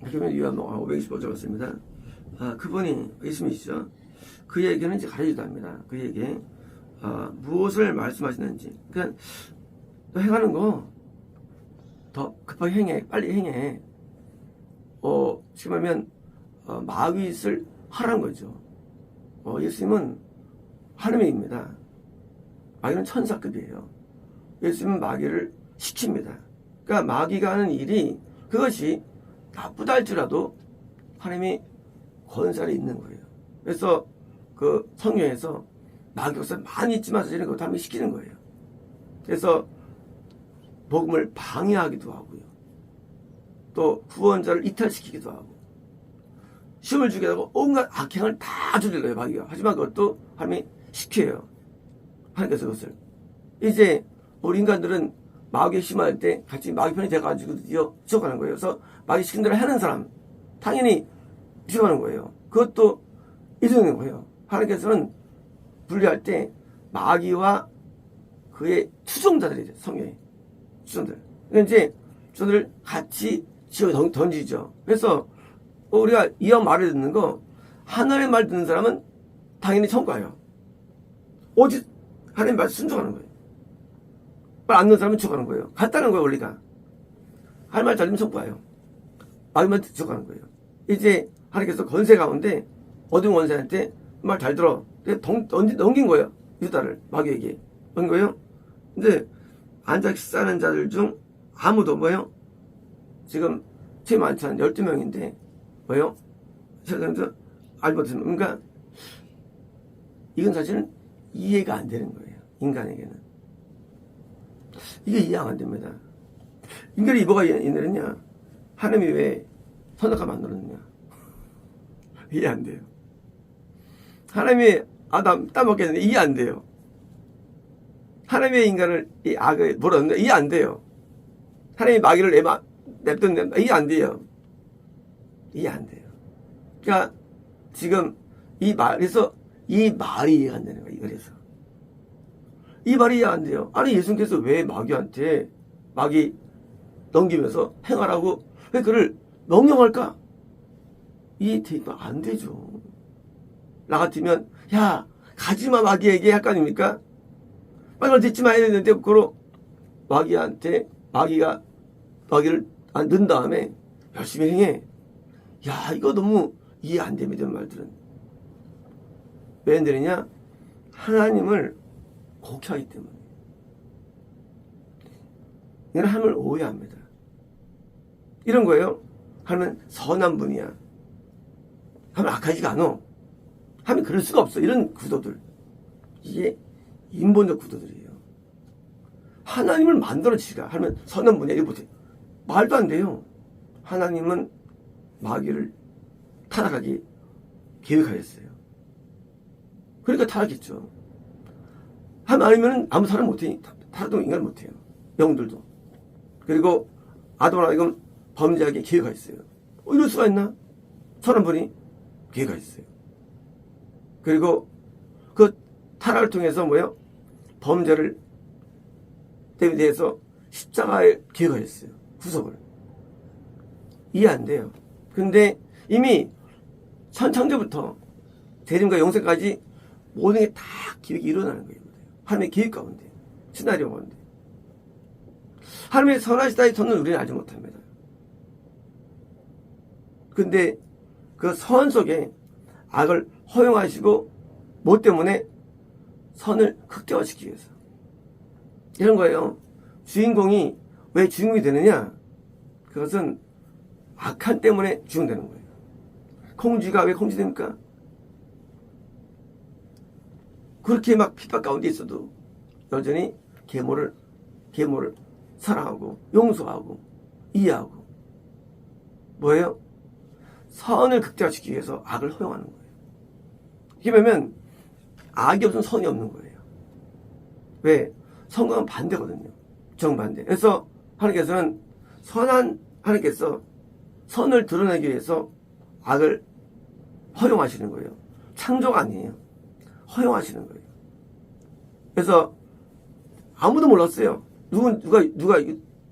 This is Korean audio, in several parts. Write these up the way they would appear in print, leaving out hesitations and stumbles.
그러면 요한복음 525절 같습니다. 그분이 예수님이시죠. 그에게는 이제 가르치기도 합니다. 그에게 무엇을 말씀하시는지. 그러니까 너 행하는 거 더 급하게 행해, 빨리 행해. 지금 하면 마귀를 하라는 거죠. 예수님은 하느님입니다. 마귀는 천사급이에요. 예수님은 마귀를 시킵니다. 그러니까 마귀가 하는 일이 그것이 나쁘다 할지라도 하나님이 권세가 있는 거예요. 그래서 그 성경에서 마귀 역사 많이 있지만 사실은 그것도 하나님이 시키는 거예요. 그래서 복음을 방해하기도 하고요. 또 구원자를 이탈시키기도 하고 시험을 주게 하고 온갖 악행을 다 저질러요 마귀가. 하지만 그것도 하나님이 시켜요. 하나님께서 그것을 이제 우리 인간들은 마귀에 심할 때 같이 마귀 편이 돼가지고 드디어 지옥가는 거예요. 그래서 마귀 시킨 대로 하는 사람 당연히 지옥가는 거예요. 그것도 이루는 거예요. 하나님께서는 분리할 때 마귀와 그의 추종자들이죠. 성경에 추종들. 그러니까 이제 추종들을 같이 지옥에 던지죠. 그래서 우리가 이왕 말을 듣는 거 하나님의 말 듣는 사람은 당연히 천국 가요. 오직 하나님의 말 순종하는 거예요. 말 안 듣는 사람은 지옥 가는 거예요. 같다는 거예요 원리가. 하나님 말 잘 들으면 천국 가요. 마귀만 지옥 가는 거예요. 이제 하나님께서 권세 가운데 어두운 권세한테 말 잘 들어. 넘긴 거예요. 유다를 마귀에게 넘긴 거예요. 근데 앉아 식사하는 자들 중 아무도 뭐예요? 지금 제일 많지 않은 12명인데 뭐예요? 세상에서 알지 못하는 그러니까 이건 사실은 이해가 안 되는 거예요. 인간에게는. 이게 이해가 안 됩니다. 인간이 뭐가 이해되느냐? 하나님이 왜 선악과 만들었느냐? 이해 안 돼요. 하나님이 아담 따먹게 했는데 이해 안 돼요. 하나님의 인간을 이 악을 물었는데 이해 안 돼요. 하나님이 마귀를 냅뒀는데 이해 안 돼요. 이해 안 돼요. 그러니까 지금 이 말에서 이 말이 이해가 안 되는 거예요. 그래서 이 말이 이해 안 돼요. 아니 예수님께서 왜 마귀한테 마귀 넘기면서 행하라고 왜 그를 명령할까? 이해되면 안 되죠. 나 같으면 야 가지마 마귀에게 할 거 아닙니까? 빨리 듣지 마야 되는데 그로 마귀한테 마귀가 마귀를 넣은 다음에 열심히 행해. 야 이거 너무 이해 안 됩니다. 이런 말들은 왜 안 되느냐? 하나님을 곡해하기 때문에. 이건 하나님을 오해합니다. 이런 거예요. 하나님은 선한 분이야. 하나님 악하지가 않아. 하나님 그럴 수가 없어. 이런 구도들. 이게 인본적 구도들이에요. 하나님을 만들어지가 하면 선한 분이야. 이거 못해. 말도 안 돼요. 하나님은 마귀를 타락하게 계획하였어요. 그러니까 타락했죠. 하나님 아니면 아무 사람 못해. 타락도 인간 못해요. 영들도. 그리고 아담과 이건 범죄하게 계획하였어요. 이럴 수가 있나? 선한 분이 계획하였어요. 그리고 그 타락을 통해서 뭐예요? 범죄를 대해서 십자가에 계획하였어요. 구속을. 이해 안 돼요. 근데 이미 천창조부터 대림과 영생까지 모든 게 다 계획이 일어나는 거예요. 하나님의 계획 가운데, 시나리오 가운데. 하나님의 선하시다의 선을 우리는 알지 못합니다. 근데 그 선 속에 악을 허용하시고 뭐 때문에 선을 극대화시키기 위해서. 이런 거예요. 주인공이 왜 주인공이 되느냐? 그것은 악한 때문에 주인공되는 거예요. 공주가 왜 공주됩니까? 그렇게 막 핍박 가운데 있어도 여전히 계모를 사랑하고 용서하고 이해하고 뭐예요? 선을 극대화시키기 위해서 악을 허용하는 거예요. 이게 뭐냐면 악이 없으면 선이 없는 거예요. 왜? 성경은 반대거든요. 정반대. 그래서 하나님께서는 하나님께서 선을 드러내기 위해서 악을 허용하시는 거예요. 창조가 아니에요. 허용하시는 거예요. 그래서 아무도 몰랐어요. 누가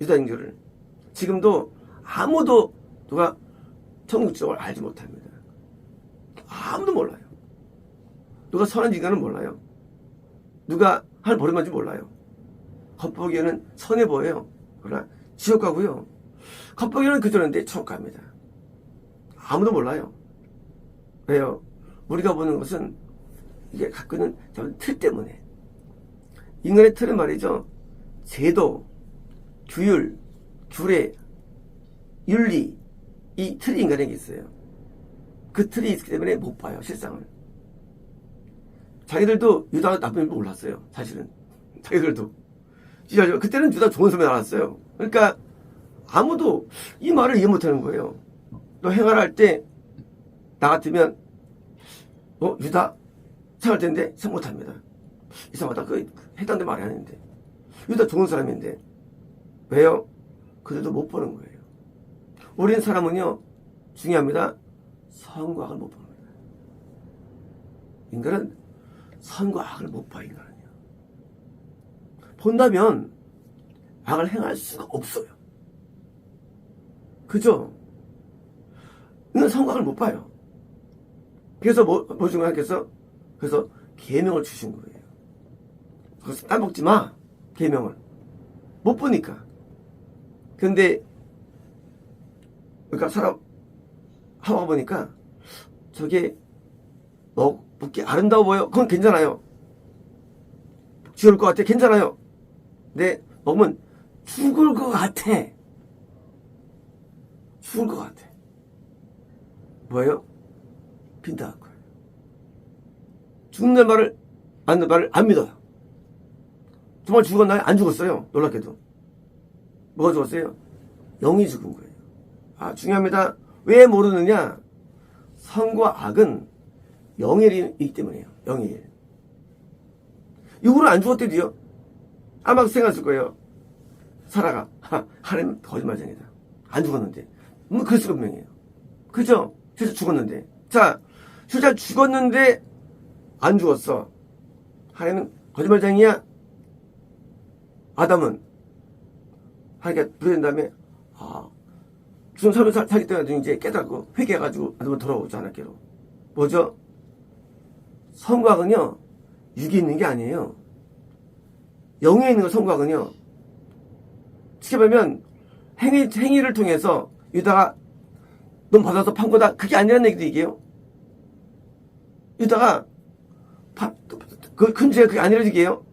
유다인지를. 지금도 아무도 누가 천국 지옥을 알지 못합니다. 아무도 몰라요. 누가 선한 인간은 몰라요. 누가 하늘 버림받지 몰라요. 겉보기에는 선해 보여요. 그러나 지옥 가고요. 겉보기에는 그저런데 천국 갑니다. 아무도 몰라요. 왜요? 우리가 보는 것은 이게 갖고 있는 틀 때문에. 인간의 틀은 말이죠. 제도, 규율, 규례, 윤리, 이 틀이 인간에게 있어요. 그 틀이 있기 때문에 못 봐요, 실상을. 자기들도 유다가 나쁜 줄 몰랐어요, 사실은. 자기들도. 그때는 유다 좋은 소문이 알았어요. 그러니까 아무도 이 말을 이해 못하는 거예요. 너 행하라 할 때 나 같으면 유다 생각할 텐데 생각 못합니다. 이상하다. 그 해당된 말이 아닌데. 유다 좋은 사람인데. 왜요? 그들도 못 보는 거예요. 우리는 사람은요, 중요합니다. 선과 악을 못 봅니다. 인간은 선과 악을 못 봐, 인간은요. 본다면 악을 행할 수가 없어요. 그죠? 인간은 선과 악을 못 봐요. 그래서 뭐지 하나님께서 그래서 계명을 주신 거예요. 그래서 따먹지 마, 계명을. 못 보니까. 근데 그러니까 사람 하와 보니까 저게 먹기 아름다워 보여. 그건 괜찮아요. 죽을 것 같아. 괜찮아요. 근데 먹으면 죽을 것 같아. 죽을 것 같아. 뭐예요? 빈다는 거예요. 죽는 말을 맞는 말을 안 믿어요. 정말 죽었나요? 안 죽었어요. 놀랍게도. 뭐가 죽었어요? 영이 죽은 거예요. 아, 중요합니다. 왜 모르느냐? 선과 악은 영일이기 때문이에요. 영일. 육으로 안 죽었대도요. 아마 생각했을 거예요. 살아가. 하나님 거짓말쟁이다. 안 죽었는데. 그럴 수가 분명해요. 그죠? 실제 죽었는데. 자, 실제 죽었는데 안 죽었어. 하나님은 거짓말쟁이야. 아담은 하나님께 부르는 다음에 죽은 삶을 살기 때문에 이제 깨닫고 회개해가지고 아담은 돌아오지 않았기로. 뭐죠? 선과 악은요, 육이 있는 게 아니에요. 영에 있는 거 선과 악은요. 쉽게 보면 행위를 통해서 유다가 넌 받아서 판 거다. 그게 아니라는 얘기도 이게요. 유다가 그 큰 죄가 그게 아니라는 얘기예요.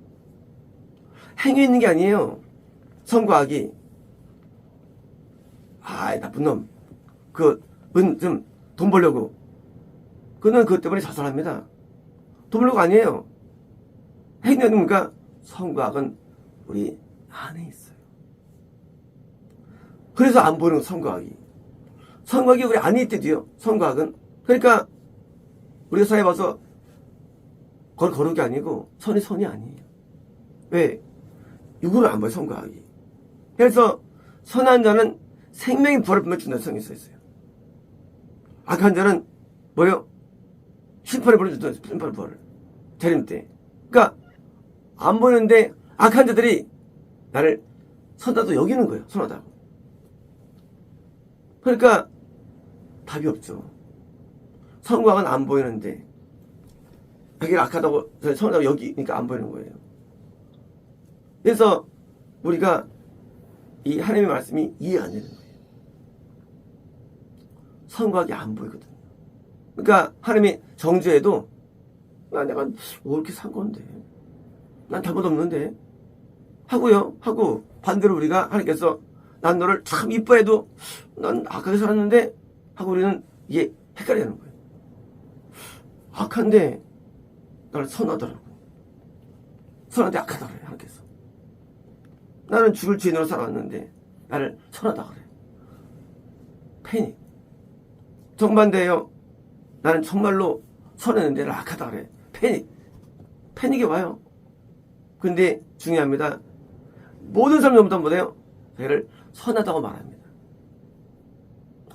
행위에 있는 게 아니에요. 선과 악이. 나쁜 놈. 좀 돈 벌려고. 그는 그것 때문에 자살합니다. 돈 벌려고 아니에요. 행위는 그러니까 선과 악은 우리 안에 있어요. 그래서 안 보이는 선과 악이. 선과 악이 우리 안에 있대도요. 선과 악은. 그러니까 우리가 사회 봐서 거룩이 아니고 선이 아니에요. 왜? 육으로 안 보여, 선과 악이. 그래서 선한 자는 생명의 부활을 분명 준다는 성이 써 있어요. 악한 자는 뭐요? 심판을 불러준다는 심판의 부활을. 재림 때. 그러니까 안 보이는데 악한 자들이 나를 선하다고 여기는 거예요. 선하다고. 그러니까 답이 없죠. 선과 악은 안 보이는데 자기를 악하다고 선하다고 여기니까 안 보이는 거예요. 그래서 우리가 이 하나님의 말씀이 이해 안 되는 거예요. 선과 악이 안 보이거든요. 그러니까 하나님이 정죄해도 내가 뭐 이렇게 산 건데 난 잘못 없는데 하고 반대로 우리가 하나님께서 난 너를 참 이뻐해도 난 악하게 살았는데 하고 우리는 이게 헷갈리는 거예요. 악한데 나를 선하더라고. 선한데 악하다 그래 하나님께서. 나는 죽을 죄인으로 살아왔는데 나를 선하다 그래. 패닉. 정반대예요. 나는 정말로 선했는데 나를 악하다 그래. 패닉이 와요. 근데 중요합니다. 모든 사람 전부 다 뭐래요? 자기를 선하다고 말합니다.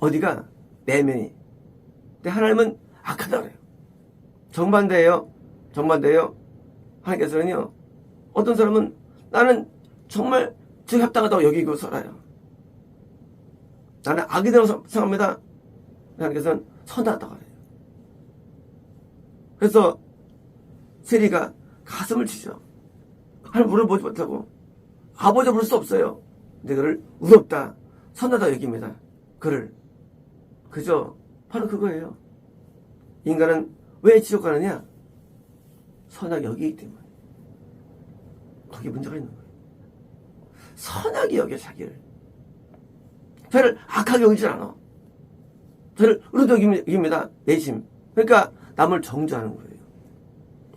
어디가? 내면이. 근데 하나님은 악하다 그래요. 정반대예요. 하나님께서는요. 어떤 사람은 나는 정말 적합당하다고 여기고 살아요. 나는 악이라고 생각합니다. 하나님께서는 선하다고 그래요. 그래서 세리가 가슴을 치죠. 하나님 물어보지 못하고 아버지 부를 수 없어요. 근데 그를 의롭다, 선하다 여깁니다. 그를. 그죠? 바로 그거예요. 인간은 왜 지옥 가느냐? 선하게 여기기 때문에. 거기에 문제가 있는 거예요. 선하게 여겨 자기를. 저를 악하게 여기질 않아. 저를 의롭게 여깁니다. 내심. 그러니까 남을 정죄하는 거예요.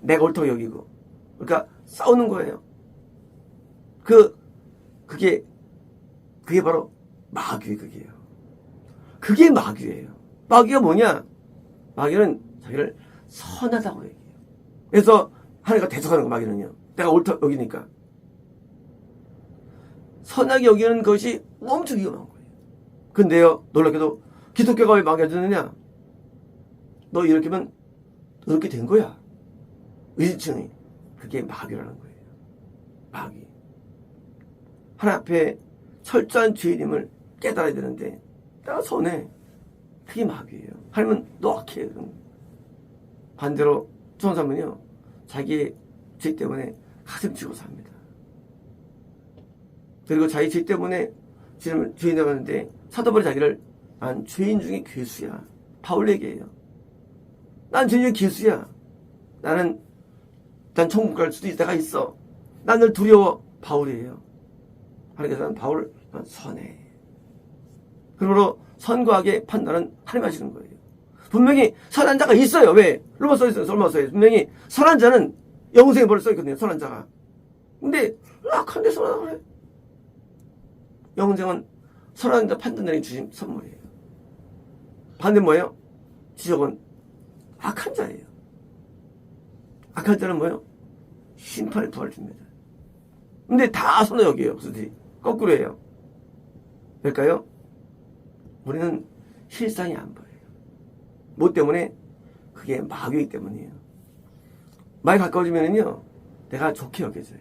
내가 옳다고 여기고. 그러니까 싸우는 거예요. 그게 바로 마귀의 극이에요. 그게 마귀예요. 마귀가 뭐냐? 마귀는 자기를 선하다고 얘기해요. 그래서 하나님과 대적하는 거 마귀는요. 내가 옳다고 여기니까. 선하게 여기는 것이 엄청 위험한 거예요. 근데요, 놀랍게도 기독교가 왜 마귀가 되느냐? 너 이렇게 하면 이렇게 된 거야. 의지층이. 그게 마귀라는 거예요. 마귀. 하나님 앞에 철저한 죄인임을 깨달아야 되는데 내가 선해. 그게 마귀예요. 하나님은 너 악해. 반대로 좋은 사람은요, 자기의 죄 때문에 가슴 치고 삽니다. 그리고 자기 죄 때문에 죄인 되었는데 사도 바울이 자기를 난 죄인 중에 괴수야. 바울 얘기예요. 난 죄인 중에 괴수야. 난 천국 갈 수도 있다가 있어. 난 늘 두려워. 바울이에요. 하나님께서는 바울을 선해. 그러므로 선과 악의 판단은 하나님 하시는 거예요. 분명히 선한 자가 있어요. 왜? 로마 써있어요. 분명히 선한 자는 영생의 벌을 써있거든요. 선한 자가. 근데 악한데 선하다고 그래. 영생은 선한 자 판단자에게 주신 선물이에요. 반대 뭐예요? 지옥은 악한 자예요. 악한 자는 뭐예요? 심판의 부활을 줍니다. 근데 다 선을 여기에요. 거꾸로 해요. 그럴까요? 우리는 실상이 안 보여요. 뭐 때문에? 그게 마귀이기 때문이에요. 많이 가까워지면요, 내가 좋게 여겨져요.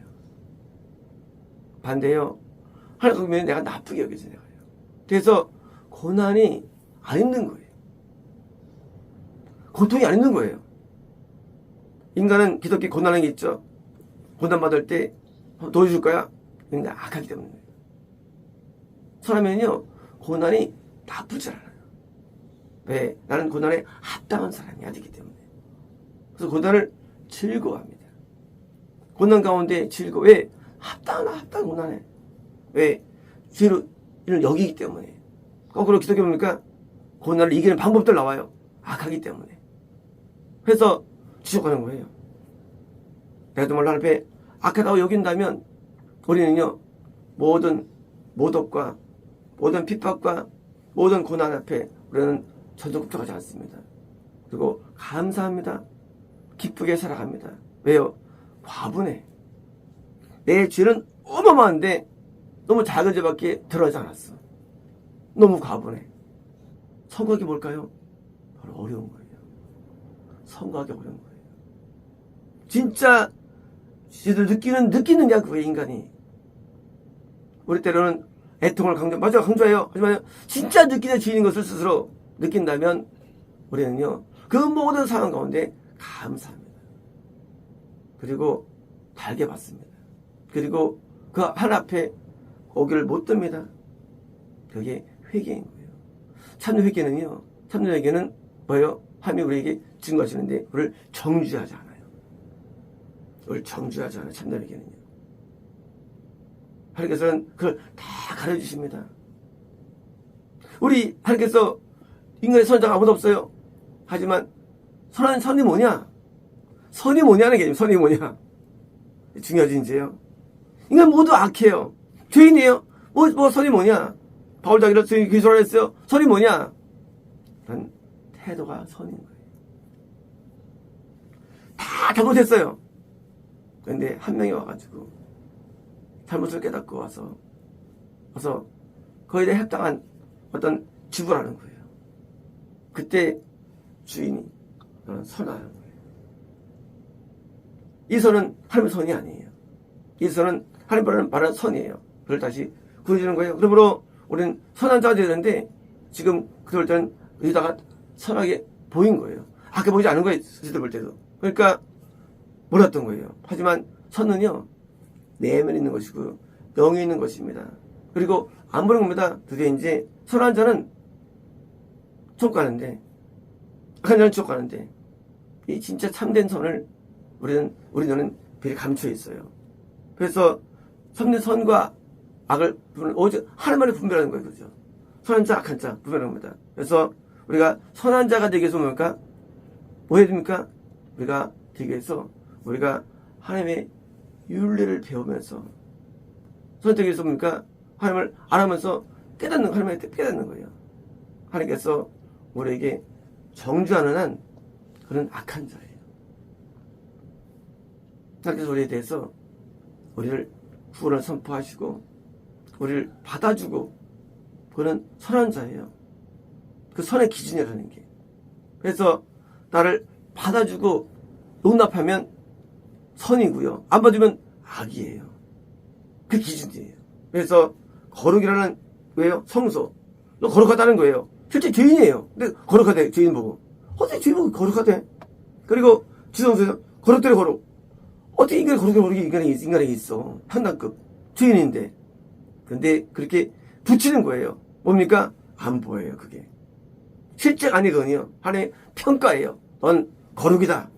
반대요, 하나님 보면 내가 나쁘게 여겨져요. 그래서 고난이 안 힘든 거예요. 고통이 안 힘든 거예요. 인간은 기독교 고난하는 게 있죠. 고난받을 때 도와줄 거야? 그러니까 악하기 때문에. 사람은요, 고난이 나쁘지 않아요. 왜? 나는 고난에 합당한 사람이야 되기 때문에. 그래서 고난을 즐거워합니다. 고난 가운데 즐거워. 왜? 합당한 고난에. 왜? 죄를 여기기 때문에. 거꾸로 기독교 보니까 고난을 이기는 방법들 나와요. 악하기 때문에. 그래서 지적하는 거예요. 내가 정말 하나님 앞에 악하다고 여긴다면 우리는요, 모든 모독과 모든 핍박과 모든 고난 앞에 우리는 전적급적하지 않습니다. 그리고 감사합니다. 기쁘게 살아갑니다. 왜요? 과분해. 내 죄는 어마어마한데 너무 작은 죄밖에 드러나지 않았어. 너무 과분해. 선거하기 뭘까요? 바로 어려운 거예요. 선거하기 어려운 거예요. 진짜 죄를 느끼느냐 그거예요, 인간이. 우리 때로는 애통을 강조해요. 하지만 진짜 느끼는 죄인인 것을 스스로 느낀다면 우리는요, 그 모든 상황 가운데 감사합니다. 그리고 달게 받습니다. 그리고 그 하나 앞에 고개를 못 듭니다. 그게 회개인 거예요. 참된 회개는요, 참된 회개는 뭐예요? 하나님이 우리에게 증거하시는데 우리를 정죄하지 않아요. 우리를 정죄하지 않아요. 참된 회개는요. 하나님께서는 그걸 다 가르쳐주십니다. 우리 하나님께서 인간의 선자가 아무도 없어요. 하지만 선이 뭐냐? 선이 뭐냐는 게 선이 뭐냐? 중요하지 이제요. 인간 모두 악해요. 죄인이에요. 뭐 선이 뭐냐? 바울 자기를 죄인 귀소를 했어요. 선이 뭐냐? 그런 태도가 선인 거예요. 다 잘못했어요. 그런데 한 명이 와가지고 잘못을 깨닫고 와서 거기에 대해 합당한 어떤 지불하는 거예요. 그때 주인이 선하는 거예요. 이 선은 하나님의 선이 아니에요. 이 선은 하나님 말하는 선이에요. 그걸 다시 구해주는 거예요. 그러므로 우리는 선한 자가 되야 되는데 지금 그럴 때는 유다가 선하게 보인 거예요. 아까 보이지 않은 거예요. 스스로 볼 때도. 그러니까 몰랐던 거예요. 하지만 선은요, 내면에 있는 것이고 영에 있는 것입니다. 그리고 안 보는 겁니다. 드디어 이제 선한 자는 촉 가는데 악한 자는 촉 가는데 이 진짜 참된 선을 우리 눈은 미리 감춰 있어요. 그래서 참된 선과 악을 오직 하나만에 분별하는 거예요. 그죠? 선한 자, 악한 자 분별하는 겁니다. 그래서 우리가 선한 자가 되기 위해서 뭡니까? 뭐 해야 됩니까? 우리가 되기 위해서 우리가 하나님의 윤리를 배우면서 선택이 위해서 뭡니까? 하나님을 알아면서 깨닫는, 하나님을 깨닫는 거예요. 하나님께서 우리에게 정죄하는 한 그는 악한 자예요. 하나님께서 우리에 대해서 우리를 구원을 선포하시고 우리를 받아주고 그는 선한 자예요. 그 선의 기준이라는 게. 그래서 나를 받아주고 용납하면 선이고요. 안 받으면 악이에요. 그 기준이에요. 그래서 거룩이라는 왜요? 성소. 너 거룩하다는 거예요. 실제 죄인이에요. 근데 거룩하대. 죄인 보고. 어떻게 죄인 보고 거룩하대? 그리고 지성소에서 거룩대로 거룩. 어떻게 인간이 거룩이 인간에게 있어. 판단급. 죄인인데. 근데 그렇게 붙이는 거예요. 뭡니까? 안 보여요. 그게. 실제가 아니거든요. 하나님의 평가예요. 넌 거룩이다.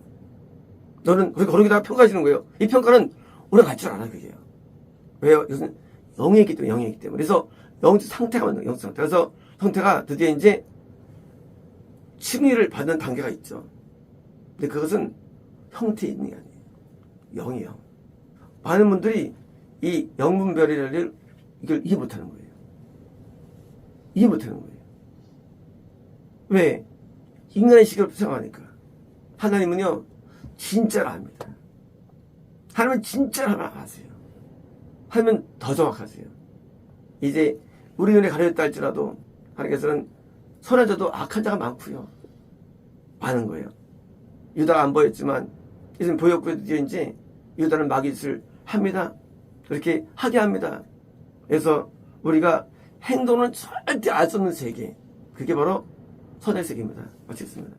너는 거룩이다 평가하시는 거예요. 이 평가는 우리가 갈 줄 알아. 그게요. 왜요? 이것은 영이 있기 때문에. 그래서 영적 상태가 맞는 영적 상태. 그래서 상태가 드디어 이제 칭의를 받는 단계가 있죠. 근데 그것은 형태 있는 게 아니에요. 영이에요. 많은 분들이 이 영분별이를 이걸 이해 못하는 거예요. 이해 못하는 거예요. 왜? 인간의 시각을 생각하니까. 하나님은요, 진짜를 압니다. 하나님은 진짜를 아세요. 하나님은 더 정확하세요. 이제 우리 눈에 가려졌다 할지라도 하나님께서는 선한 자도 악한 자가 많고요. 많은 거예요. 유다가 안 보였지만 이제는 보였고요. 이제 유다는 마귀짓을 합니다. 그렇게 하게 합니다. 그래서 우리가 행동은 절대 알 수 없는 세계. 그게 바로 선의 세계입니다. 마치겠습니다.